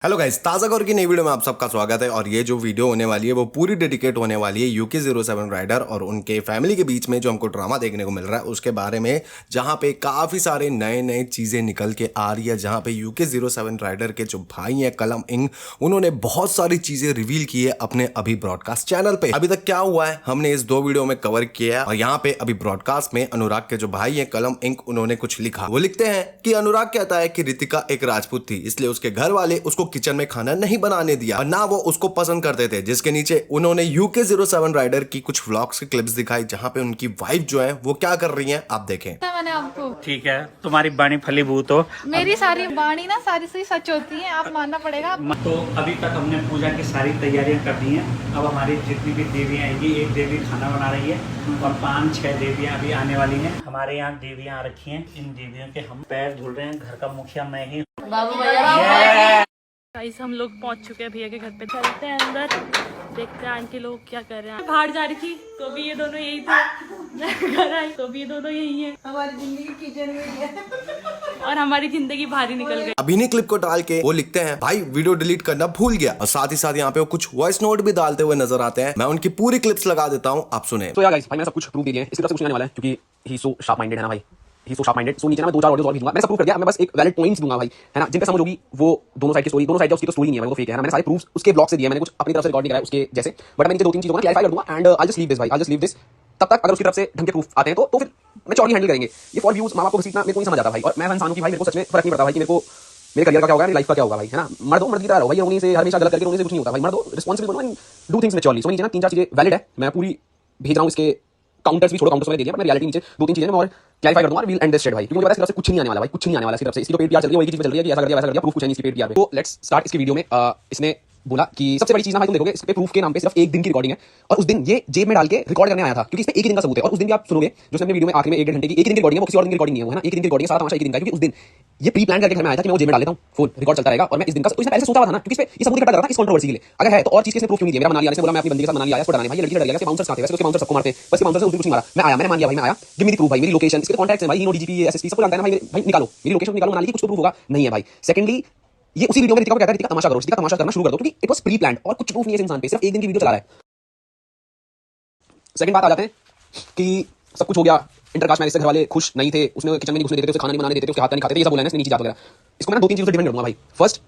Hello guys, ताज़ा खबर की नई वीडियो में आप सबका स्वागत है। और ये जो वीडियो होने वाली है वो पूरी डेडिकेट होने वाली है UK07 राइडर और उनके फैमिली के बीच में जो हमको ड्रामा देखने को मिल रहा है उसके बारे में, जहां पे काफ़ी सारे नए नए चीज़ें निकल के आ रही है। जहां पे UK07 राइडर के जो भाई हैं कलम इंग, उन्होंने बहुत सारी चीज़ें रिवील की है अपने अभी ब्रॉडकास्ट चैनल पे। अभी तक क्या हुआ है हमने इस दो वीडियो में कवर किया है। और यहाँ पे अभी ब्रॉडकास्ट में अनुराग के जो भाई हैं कलम इंग, उन्होंने कुछ लिखा। वो लिखते हैं कि अनुराग कहता है कि रितिका एक राजपूत थी, इसलिए उसके घर वाले उसको किचन में खाना नहीं बनाने दिया और ना वो उसको पसंद करते थे। जिसके नीचे उन्होंने UK07 राइडर की कुछ व्लॉग्स की क्लिप्स दिखाई जहां पे उनकी वाइफ जो है वो क्या कर रही है, आप देखें। मैंने आपको ठीक है, तुम्हारी बाणी फलीभूत हो। मेरी सारी वाणी ना सारी सच होती है, आप मानना पड़ेगा। तो अभी तक हमने पूजा की सारी तैयारियां कर दी हैं। अब हमारी जितनी भी देवियां आएंगी, एक देवी खाना बना रही है और 5-6 देवियां अभी आने वाली हैं। हमारे यहाँ देवियां आ रखी हैं। इन देवियों के हम पैर धुल रहे हैं। घर का मुखिया मैं ही। गाइस हम लोग पहुंच चुके हैं भैया के घर पे। चलते हैं अंदर, देखते हैं आंटी लोग क्या कर रहे हैं। बाहर जा रही थी तो भी ये दोनों यही थे, मैं घर आई तो भी ये दोनों यही हैं। हमारी जिंदगी किचन में है और हमारी जिंदगी बाहर ही निकल गई। अभी नहीं क्लिप को डाल के वो लिखते हैं भाई वीडियो डिलीट करना भूल गया। और साथ ही साथ यहाँ पे वो कुछ वॉइस नोट भी डालते हुए नजर आते हैं। मैं उनकी पूरी क्लिप्स लगा देता हूँ, आप सुने। तो यार गाइस, भाई मैंने सब कुछ प्रूव दे दिया है। इसकी तरफ से कुछ नहीं आने वाला है क्योंकि ही सो शार्प माइंडेड है ना भाई। ही सो शार्प माइंडेड। सो नीचे ना मैं 2-4 ऑडियोज और भेजूंगा। मैंने सब प्रूव कर दिया। मैं बस एक वैलिड पॉइंट्स दूंगा भाई, है ना, जिन पे समझ होगी। वो दोनों साइड की स्टोरी, दोनों साइड उसकी तो स्टोरी नहीं है, वो फेक है ना। मैंने सारे प्रूफ्स उसके ब्लॉग से दिए। मैंने कुछ अपनी तरफ से रिकॉर्ड नहीं कराया उसके जैसे, बट मैं नीचे 2-3 चीजों को क्लैरिफाई कर दूंगा and I just leave this भाई, आई जस्ट लीव दिस। तब तक अगर उसकी तरफ से ढंग के प्रूफ आते हैं तो फिर मैं चौड़ी हैंडल करेंगे। ये फॉर व्यूज मां बाप को घसीटना मेरे को नहीं समझ आता भाई। और मैं इंसान हूं कि भाई मेरे को सच में फर्क नहीं पड़ता भाई कि मेरे को मेरे करियर का क्या होगा, मेरी लाइफ का क्या होगा भाई, है ना। मर्द हो, मर्द की तरह रहो भाई। रोने से हमेशा गलत करके रोने से कुछ नहीं होता भाई। मर्द हो, रिस्पांसिबल बनो एंड डू थिंग्स मैच्योरली। सो नीचे ना 3-4 चीजें वैलिड है, मैं पूरी भेज रहा हूं। इसके काउंटर्स भी छोड़ो, काउंटर्स मैंने दे दिया, बट मैं रियलिटी नीचे 2-3 चीजें मैं और क्लैरिफाई कर दूंगा और वील एंड दिस शिट भाई। क्योंकि मेरे पास इसकी तरफ से कुछ नहीं आने वाला भाई, कुछ नहीं आने वाला इसकी तरफ से। इसकी तो पेड पीआर चल रही है, वही चीज चल रही है कि ऐसा कर दिया वैसा कर दिया, प्रूफ कुछ नहीं इसकी पेड पीआर पे। तो लेट्स स्टार्ट इसकी वीडियो में। इसने बोला कि सबसे बड़ी चीज ना भाई, तुम देखोगे इस पे प्रूफ के नाम पे सिर्फ एक दिन की रिकॉर्डिंग है और उस दिन ये जेब में डाल के रिकॉर्ड करने आया था क्योंकि इस पे एक ही दिन का सबूत है। और उस दिन भी आप सुनोगे जो उसने अपने वीडियो में आखिर में 1-1.5 घंटे की एक ही दिन की रिकॉर्डिंग है, वो किसी और दिन की रिकॉर्डिंग नहीं है, वो है ना। एक ही दिन की रिकॉर्डिंग है, सारा तमाशा एक ही दिन का, क्योंकि उस दिन ये प्री प्लान करके घर में आया था कि मैं वो जेब में डाल लेता हूँ, फोन रिकॉर्ड चलता रहेगा और मैं इस दिन का। तो इसने पहले से सोचा हुआ था ना, क्योंकि इस पे ये सबूत इकट्ठा कर रहा था इस कंट्रोवर्सी के लिए। अगर है तो और चीज इसने प्रूफ क्यों नहीं दिया। मेरा मना लिया, इसने बोला मैं अपनी बंदी के साथ मना लिया, इसको डराने भाई। ये लड़की डर गया, इसके बाउंसर्स कहां थे, वैसे उसके बाउंसर सबको मारते, बस के बाउंसर से उस दिन कुछ नहीं मारा। मैं आया, मैंने मान लिया भाई, मैं आया, गिव मी द प्रूफ भाई, मेरी लोकेशन, इसके कॉन्टैक्ट्स हैं भाई, नो डीजीपी एसएसपी सबको जानता है ना भाई। भाई निकालो मेरी लोकेशन, निकालो मनाली की, कुछ तो प्रूफ होगा, नहीं है भाई। सेकंडली ये उसी वीडियो में रितिका को कहता है रितिका तमाशा करो, रितिका तमाशा करना शुरू कर दो, क्योंकि इट वाज प्री प्लान्ड और कुछ प्रूफ नहीं है इस इंसान पे, सिर्फ एक दिन की वीडियो चला रहा है। सेकंड बात आ जाते हैं कि सब कुछ हो गया, इंटरकास्ट मैरिज से घर वाले खुश नहीं थे, उसने किचन में नहीं घुसने देते थे, उसे खाना नहीं बनाने देते थे, उसके हाथ का नहीं खाते थे, ये सब बोला है इसने नीचे जात वगैरह। इसको मैं 2-3 चीजों से डिफेंड करूंगा भाई। फर्स्ट,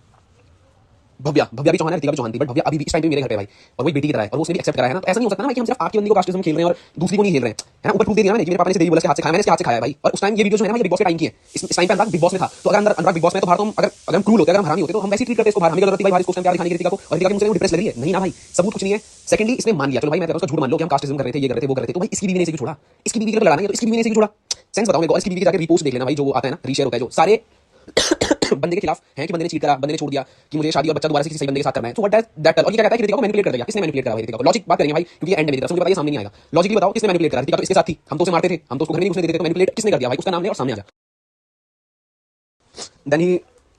भव्या भी चौहान है, रितिका भी चौहान थी, बट भव्या अभी भी इस टाइम पे मेरे घर पे भाई और वही बेटी की तरह है और वो उसने भी एक्सेप्ट करा है ना। तो ऐसा नहीं हो सकता ना कि हम सिर्फ आपकी बंदी को कास्टिज्म खेल रहे हैं और दूसरी को नहीं खेल रहे हैं, है ना। ऊपर प्रूफ दे दिया मैंने कि मेरे पापा ने इसे देवी बोला, इसके हाथ से खाया, मैंने इसके हाथ से खाया भाई। और उस टाइम ये वीडियो जो है ना, ये बिग बॉस के टाइम की है। इस टाइम पे अनुराग बिग बॉस में था, तो अगर अनुराग बिग बॉस में तो बाहर तो अगर हम क्रूल होते, अगर हम हरामी होते तो हम वैसे ही ट्रीट करते इसको बाहर। हमें जरूरत थी भाई इसको प्यार दिखाने की रितिका को, और रितिका की मुझसे डिप्रेस लग रही है, नहीं ना भाई, सबूत कुछ नहीं है। सेकंडली इसने मान लिया, चलो भाई मैं उसका झूठ मान लो कि हम कास्टिज्म कर रहे थे, ये कर रहे थे, वो कर रहे थे, तो भाई इसकी बीवी ने इसे क्यों छोड़ा, इसकी बीवी को लड़ाना है तो इसकी बीवी ने इसे क्यों छोड़ा। सेंस बताओ मेरे को। इसकी बीवी के जाकर रिपोस्ट देख लेना भाई, जो आता है ना, रीशेयर होता है, जो सारे बंदे के खिलाफ है कि बंदे ने चीट करा, बंदे ने छोड़ दिया कि मुझे शादी और बच्चा दोबारा से किसी सही बंदे के साथ करना है। So what does that tell. और ये क्या कहता है कि रितिका को मैनिपुलेट कर दिया, किसने मैनिपुलेट करा भाई रितिका को। लॉजिक बात करेंगे भाई, क्योंकि एंड में मेरी तरफ से मुझे पता है सामने नहीं आएगा। लॉजिकली बताओ किसने मैनिपुलेट करा। रितिका तो इसके साथ थी, हम तो उसे मारते थे, हम तो उसको घर में नहीं घुसने देते थे, तो मैनिपुलेट किसने कर दिया भाई, उसका नाम ले और सामने आ जा। देन ही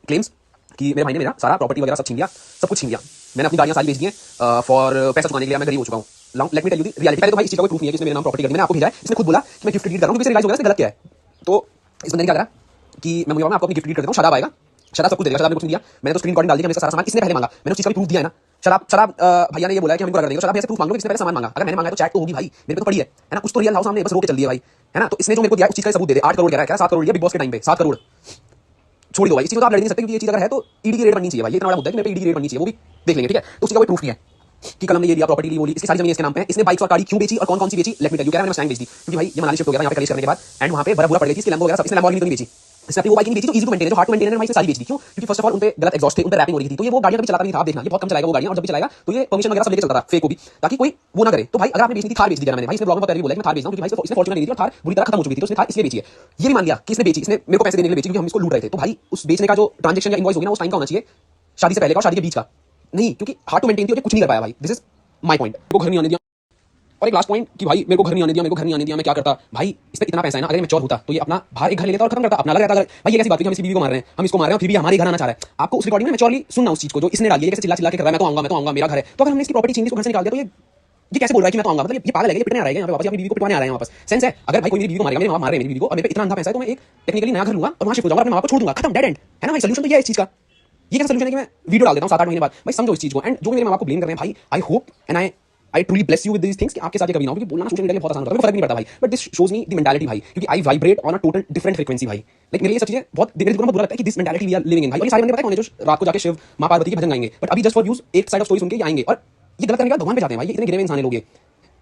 क्लेम्स कि मेरे भाई ने मेरा सारा प्रॉपर्टी वगैरह सब छीन लिया, सब कुछ छीन लिया, मैंने अपनी गाड़ियां सारी बेच दी हैं फॉर पैसा चुकाने के लिए, मैं गरीब हो चुका हूं। Let me tell you the reality. पहले तो भाई इस चीज का कोई प्रूफ नहीं है कि इसने मेरे नाम प्रॉपर्टी कर दी, मैंने आपको भेजा है, इसने खुद बोला कि मैं गिफ्ट डीड कर रहा हूं, क्योंकि रियलाइज हो गया इसने गलत किया है। तो इस बंदे ने क्या करा कि मैं आपको अपनी गिफ्ट डीड कर देता हूं, शराब आएगा, शराब सब कुछ देगा, शराब ने कुछ नहीं दिया, मैंने तो स्क्रीन रिकॉर्डिंग डाल दी कि मैंने सारा सामान इसने पहले मांगा, मैंने उस चीज का भी प्रूफ दिया है ना। शराब भैया ने ये बोला है कि हम इनको कर देंगे, शराब भैया से प्रूफ मांग लो कि इसने पहले सामान मांगा। अगर मैंने मांगा तो चैट तो होगी भाई, मेरे पे तो पड़ी है ना, कुछ तो रियल हाउस सामने बस रोके चल दिया भाई, है ना। तो इसने जो मेरे को दिया उस चीज का सबूत दे दे। 8 करोड़ कह रहा है, 7 करोड़ दिया बिग बॉस के टाइम पे, 7 करोड़ छोड़ दो भाई। इस चीज को आप लड़ नहीं सकते, क्योंकि ये चीज अगर है तो ईडी की रेट बननी चाहिए भाई। ये इतना बड़ा मुद्दा है कि मेरे पे ईडी की रेट बननी चाहिए, वो भी देख लेंगे, ठीक है। तो उसका कोई प्रूफ नहीं है कि कलम ने ये दिया, प्रॉपर्टी ली, वो ली, इसकी सारी जमीन इसके नाम पे है। इसने बाइक्स और गाड़ी क्यों बेची और कौन कौन सी बेची, लेट मी टेल यू। कह रहा है मैंने मस्टैंग बेच दी, क्योंकि भाई ये मनाली शिफ्ट हो गया था यहाँ पे कलेश करने के बाद, एंड वहाँ पे बड़ा बुरा पड़ गई थी इसकी लैम्बो वगैरह सब। इसने लैम्बोर्गिनी तो नहीं बेची, इसने अपनी वो बाइक नहीं बेची जो इजी टू मेंटेन है, जो हार्ड टू मेंटेन है, भाई से सारी बेच दी। क्यों? क्योंकि फर्स्ट ऑफ ऑल उन पे गलत एग्जॉस्ट थे, उन पे रैपिंग हो रही थी, तो ये वो गाड़ियां कभी चलाता नहीं था। आप देखना ये बहुत कम चलाएगा वो गाड़ियां, और जब भी चलाएगा तो ये परमिशन वगैरह सब लेके चलता था, फेक को भी, ताकि कोई वो ना करे। तो भाई अगर आपने बेचनी थी, थार बेच दी मैंने भाई। इसने ब्लॉग में बताया भी बोला कि मैं थार बेच रहा हूं, क्योंकि भाई इसने फॉर्च्यूनर नहीं दी थी और थार बुरी तरह खत्म हो चुकी थी, तो उसने थार इसलिए बेची है। ये भी मान लिया कि इसने बेची, इसने मेरे को पैसे देने के लिए बेची, क्योंकि हम इसको लूट रहे थे। तो भाई उस बेचने का जो ट्रांजैक्शन या इनवॉइस होगी ना, उस टाइम का होना चाहिए शादी से पहले का और शादी के बीच का नहीं, क्योंकि हार्ड टू मेंटेन थी और कुछ नहीं कर पाया भाई। This is my point. को घर नहीं आने दिया। और एक लास्ट पॉइंट कि भाई मेरे को घर नहीं आने दिया, मेरे को घर नहीं आने दिया, मैं क्या करता भाई। इस पे इतना पैसा है ना, अगर मैं चोर होता तो ये अपना बाहर एक घर ले लेता और खत्म करता, अपना लग जाता। अगर भाई ये कैसी बात है कि हम इसकी बीवी को मार रहे हैं, हम इसको मार रहे हैं, फिर भी हमारे घर आना चाह रहा है। आपको उस रिकॉर्डिंग में मैच्योरली सुनना उस चीज को जो इसने डाली है, कैसे चिल्ला चिल्ला के कर रहा है, मैं तो आऊंगा मेरा घर है। तो अगर हमने इसकी प्रॉपर्टी छीन ली, इसको घर से निकाल दिया, तो ये कैसे बोल रहा है कि मैं तो आऊंगा, मतलब ये पागल है, ये पिटने आ रहा है यहाँ पे वापस, अपनी बीवी को पिटवाने आ रहा है वापस। सेंस है अगर भाई कोई मेरी बीवी को मारेगा, मेरे माँ मार रहे हैं मेरी बीवी को, और मेरे पे इतना अंधा पैसा है, तो मैं एक टेक्निकली नया घर लूंगा और वहां शिफ्ट हो जाऊंगा, अपने माँ को छोड़ दूंगा, खत्म, डेड एंड, है ना भाई। सोल्यूशन तो ये है इस चीज का। ये कैसा सोल्यूशन है कि मैं वीडियो डाल देता हूँ 7-8 महीने बाद? भाई समझो इस चीज को। एंड जो भी मेरे माँ बाप को ब्लेम कर रहे हैं भाई, I hope and I truly bless you with these things कि आपके साथ ये कभी ना हो, क्योंकि बोलना सोशल मीडिया में बहुत आसान होता है, मेरे को फर्क नहीं पड़ता भाई, but this shows me the mentality भाई, क्योंकि I vibrate on a total different frequency भाई। लाइक मेरे लिए सब चीजें बहुत मेरे को बुरा लगता है कि this mentality we are living in भाई। और ये सारे बंदे पता है कौन है जो रात को जाके शिव मां पार्वती के भजन गाएंगे, बट अभी जस्ट फॉर व्यूज एक साइड ऑफ स्टोरी सुन के आएंगे और ये गलत करने के बाद भगवान पे जाते हैं भाई। ये इतने गिरे हुए इंसान लोग ये।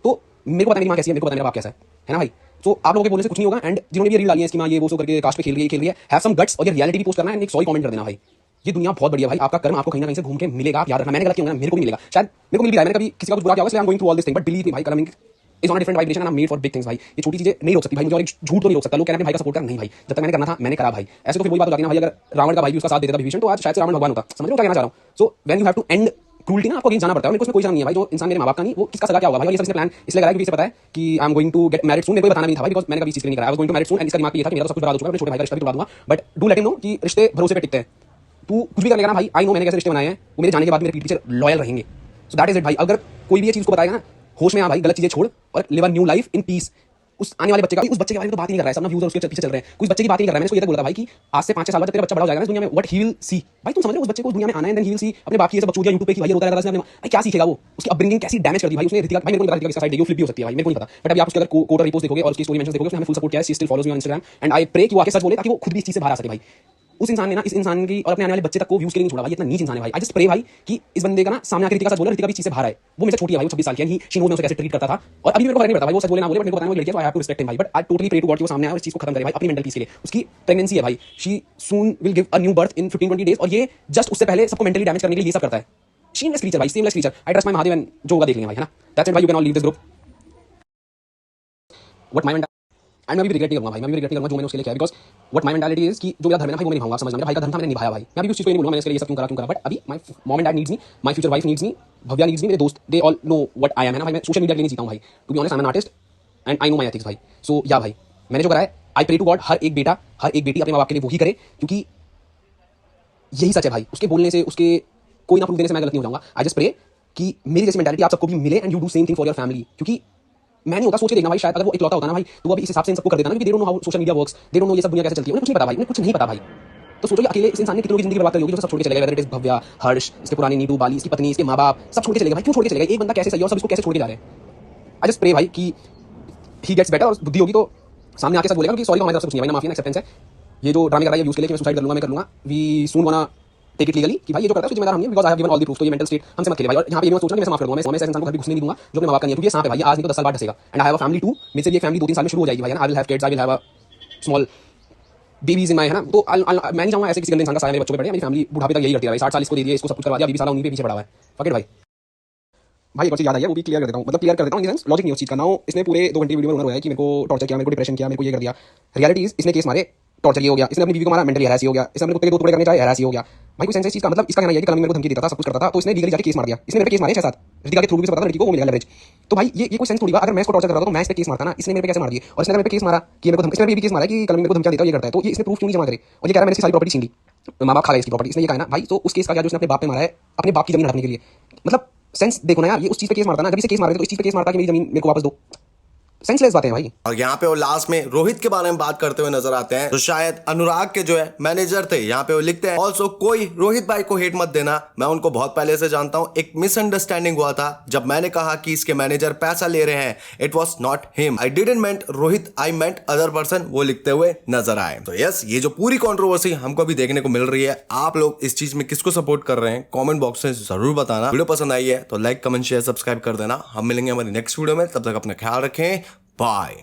तो मेरे को पता है मेरी मां कैसी है, मेरे को पता है मेरा बाप कैसा है ना भाई। तो आप लोगों के बोलने से कुछ नहीं होगा। एंड जिन्होंने भी रील डाली है इसकी मां ये वो सो करके कास्ट पे खेल रही है, हैव सम गट्स और ये रियलिटी भी पोस्ट करना है, एक सॉरी कमेंट कर देना भाई। ये दुनिया बहुत बढ़िया भाई, आपका कर्म आपको कहीं ना कहीं से घूम के मिलेगा, आप याद रखना। मैंने गलत किया, मेरे को भी मिलेगा, शायद मेरे को मिल भी रहा है, मैंने कभी किसी का कुछ बुरा किया होगा, इसलिए आई am going through all this thing, but believe me भाई, कर्म is on a different vibration and I am made for big things भाई। ये छोटी चीजें नहीं रोक सकती भाई मुझे, और एक झूठ तो नहीं रोक सकता। लोग कह रहे हैं भाई का सपोर्ट कर, नहीं भाई, जब तक मैंने करना था मैंने करा भाई। ऐसे तो फिर वही बात हो जाती है ना भाई, अगर रावण का भाई भी उसका साथ देता था विभीषण, तो आज शायद से रावण भगवान होता। समझ लो क्या कहना चाह रहा हूँ। So when you have to end cruelty ना, आपको अगेंस्ट जाना पड़ता है। मेरे को इसमें कोई जान नहीं है भाई, जो इंसान मेरे माँ बाप का नहीं, वो किसका सगा क्या होगा भाई। और ये सबसे प्लान इसलिए करा क्योंकि इसे पता है कि I am going to get married soon. मेरे को बताना नहीं था भाई, बिकॉज मैंने कभी चीज नहीं करा। I was going to married soon and इसका दिमाग पे ये था कि मेरा तो सब कुछ बर्बाद हो चुका है, अपने छोटे भाई का रिश्ता भी तोड़ दूंगा, but do let him know कि रिश्ते भरोसे पे टिकते हैं। तू कुछ भी कर लेगा ना भाई, आई नो मैंने कैसे रिश्ते बनाए हैं, वो मेरे जाने के बाद मेरे पीठ पीछे लॉयल रहेंगे। सो दैट इज इट भाई। अगर कोई भी ये चीज को बताएगा ना, होश में आ भाई, गलत चीजें छोड़ और live a new life in peace. उस आने वाले बच्चे का, उस बच्चे के बारे में तो बात ही नहीं कर रहा है, सब ना व्यूज और उसके पीछे चल रहे हैं, कुछ बच्चे की बात नहीं कर रहा है। मैंने उसको ये तक बोला था भाई कि आज से 5-6 साल बाद जब तेरा बच्चा बड़ा हो जाएगा ना इस दुनिया में, व्हाट ही विल सी भाई। तुम समझ रहे हो उस बच्चे को दुनिया में आना है, देन ही विल सी अपने बाप की ये सब बकचोदियां यूट्यूब पे की भाई, रोता रहता है भाई, क्या सीखेगा वो? उसकी अपब्रिंगिंग कैसी डैमेज कर दी भाई उसने। ऋतिका भाई मेरे को नहीं पता ऋतिका साइड देखिए, फ्लिप भी हो सकती है भाई, मेरे को नहीं पता, बट अभी आप उसके अगर कोट और रिपोस्ट देखोगे और उसकी स्टोरी मेंशंस देखोगे, उसने हमें फुल सपोर्ट किया है। She still follows me on Instagram and I pray कि वो आके सच बोले ताकि वो खुद भी इस चीज से बाहर आ सके भाई। उस इंसान ने ना इस इंसान की और अपने आने वाले बच्चे तक को व्यूज के लिए नहीं छोड़ा भाई, इतना नीच इंसान है भाई। आई जस्ट प्रे भाई कि इस बंदे का ना सामने आकर ऋतिका सच बोले, ऋतिका भी चीज से बाहर आए। वो मेरे से छोटी है भाई, वो 26 साल की है, ही शी नोज मैं उसे कैसे ट्रीट करता था, और अभी मेरे को फर्क नहीं पड़ता भाई वो सच बोले ना बोले, बट मेरे को पता है वो लड़की है, so I have to respect him भाई। But I totally pray to God कि वो सामने आए और इस चीज को खत्म करे भाई, अपनी मेंटल पीस के लिए। उसकी प्रेगनेंसी है भाई, she soon will give a new birth in 15-20 days, और ये जस्ट उससे पहले सबको मेंटली डैमेज करने के लिए ये सब करता है। शेमलेस क्रीचर भाई, seamless creature. I trust my Mahadev and जो होगा देख लेंगे भाई, है ना। दैट्स इट भाई, you can all leave this group. What my and मैं भी रिग्रेट नहीं करूंगा भाई, मैं भी रिग्रेट नहीं करूंगा जो मैंने उसके लिए किया, because what my mentality is कि जो मेरा धर्म है ना भाई वो मैं निभाऊंगा। समझना, मेरे भाई का धर्म था मैंने निभाया भाई। मैं अभी उस चीज को नहीं बोलूंगा मैंने इसके लिए ये सब क्यों करा, बट अभी my mom and dad needs me, my future wife needs me, Bhavya needs मी, मेरे दोस्त they all know what I am, है ना भाई। मैं सोशल मीडिया के लिए नहीं जीता हूं भाई, to be honest I am an artist and I know my ethics भाई। सो या भाई, मैंने जो करा है, आई प्रे टू गॉड हर एक बेटा हर एक बेटी अपने माँ बाप के लिए वही करे, क्योंकि यही सच है भाई। उसके बोलने से, उसके कोई ना प्रूफ देने से मैं गलत नहीं हो जाऊंगा। आई जस्ट प्रे कि मेरी जैसी मेंटालिटी आप सबको भी मिले and you do same thing for your family, क्योंकि मैं नहीं होता। सोच के देखना भाई, शायद अगर वो इकलौता होता ना भाई, तो वो अभी इस हिसाब से इन सबको कर देता ना, क्योंकि they don't know how social media works, they don't know ये सब दुनिया कैसे चलती है, उन्हें कुछ नहीं पता भाई, उन्हें कुछ नहीं पता भाई। तो सोचो अकेले इस इंसान ने कितनों की जिंदगी बर्बाद करी होगी, जो सब छोड़ के चले गए, वेदर इट इज भव्या, हर्ष, इसके पुरानी नीतू, बाली, इसकी पत्नी, इसके माँ बाप, सब छोड़ के चले गए भाई। क्यों छोड़ के चले गए? एक बंदा कैसे सही है और सब इसको कैसे छोड़ के जा रहे हैं? आई जस्ट प्रे भाई कि ही गेट्स बेटर, और बुद्धि होगी तो सामने आके सब बोलेगा कि सॉरी हमारी तरफ से कुछ नहीं भाई, ना माफी ना एक्सेप्टेंस है। ये जो ड्रामे कर रहा है यूज के लिए कि मैं सुसाइड कर लूंगा, मैं कर लूंगा, we soon gonna take it legally, कि भाई ये जो करता है उसकी जिम्मेदार हम हैं, because I have given all the proof. तो ये मेंटल स्टेट हमसे मत खेले भाई। और यहाँ पे ये मत सोचना कि मैं माफ कर दूंगा, मैं ऐसे इंसान को कभी घुसने नहीं दूंगा जो अपने माँ बाप का नहीं है, क्योंकि ये सांप है भाई, ये आज नहीं तो 10 साल बाद डसेगा। And I have a family too, मेरे से भी एक फैमिली 2-3 साल में शुरू हो जाएगी भाई, है ना। I will have kids, I will have a small babies in my, है ना। तो मैं नहीं चाहूंगा ऐसे किसी गंदे इंसान का साया मेरे बच्चों पे पड़े। मेरी फैमिली बुढ़ापे तक यही करती है भाई, 60 साल इसको दे दिए, इसको सब कुछ करवा दिया, 20 साल उन्हीं पे पीछे पड़ा हुआ है। फक इट भाई एक और चीज याद आई है, वो भी क्लियर कर देता हूँ, मतलब क्लियर कर देता हूँ इन द सेंस लॉजिक नहीं उस चीज का। नाउ इसने पूरे 2 घंटे वीडियो में रोना है कि मेरे को टॉर्चर किया, मेरे को डिप्रेशन किया, मेरे को ये कर दिया। रियलिटी इज इसने केस मारे, टॉर्चर ये हो गया, इसने अपनी बीवी को मारा, मेंटली हैरेस हो गया, इसने अपने कुत्ते के 2 टुकड़े करने चाहे, हैरेस हो गया भाई। कोई सेंस इस चीज का मतलब इसका कहना है कि कल मेरे को धमकी देता था, सब कुछ करता था, तो इसने लीगली जाके केस मार दिया। इसने मेरे पे केस मारे 6-7, ऋतिका के थ्रू भी से पता था लड़की को, वो मिलेगा लेवरेज। तो भाई ये कोई सेंस थोड़ी बात, अगर मैं इसको टॉर्चर कर रहा था तो मैं इस पे केस मारता ना, इसने मेरे पे कैसे मार दिया? और इसने मेरे पे केस मारा कि मेरे को इसने भी केस मारा कि कल मेरे को धमकियां देता है, ये करता है, तो ये इसने प्रूफ क्यों नहीं जमा करे? और ये कह रहा है मैंने इसकी सारी प्रॉपर्टी छीन ली, माँ बाप खा गए इसकी प्रॉपर्टी, इसने ये कहा ना भाई। तो उस केस का क्या जो उसने अपने बाप पे मारा है, अपने बाप की जमीन हड़पने के लिए, मतलब सेंस देखो ना यार। ये उस चीज पे केस मारता ना, जब इसे केस मार रहे थे तो इस चीज पे केस मारता कि मेरी जमीन मेरे को वापस दो। सेंसलेस बातें हैं भाई। और यहाँ पे वो लास्ट में रोहित के बारे में बात करते हुए नजर आते हैं, तो शायद अनुराग के जो है मैनेजर थे। यहाँ पे वो लिखते हैं ऑल्सो कोई रोहित भाई को हेट मत देना, मैं उनको बहुत पहले से जानता हूँ। एक मिसअंडरस्टैंडिंग हुआ था जब मैंने कहा कि इसके मैनेजर पैसा ले रहे हैं, it was not him, I didn't meant Rohit, I meant other person, वो लिखते हुए नजर आए। तो यस, ये जो पूरी कॉन्ट्रोवर्सी हमको भी देखने को मिल रही है, आप लोग इस चीज में किसको सपोर्ट कर रहे हैं कॉमेंट बॉक्स में जरूर बताना। वीडियो पसंद आई है तो लाइक कमेंट शेयर सब्सक्राइब कर देना। हम मिलेंगे हमारी नेक्स्ट वीडियो में, तब तक अपना ख्याल रखें, बाय।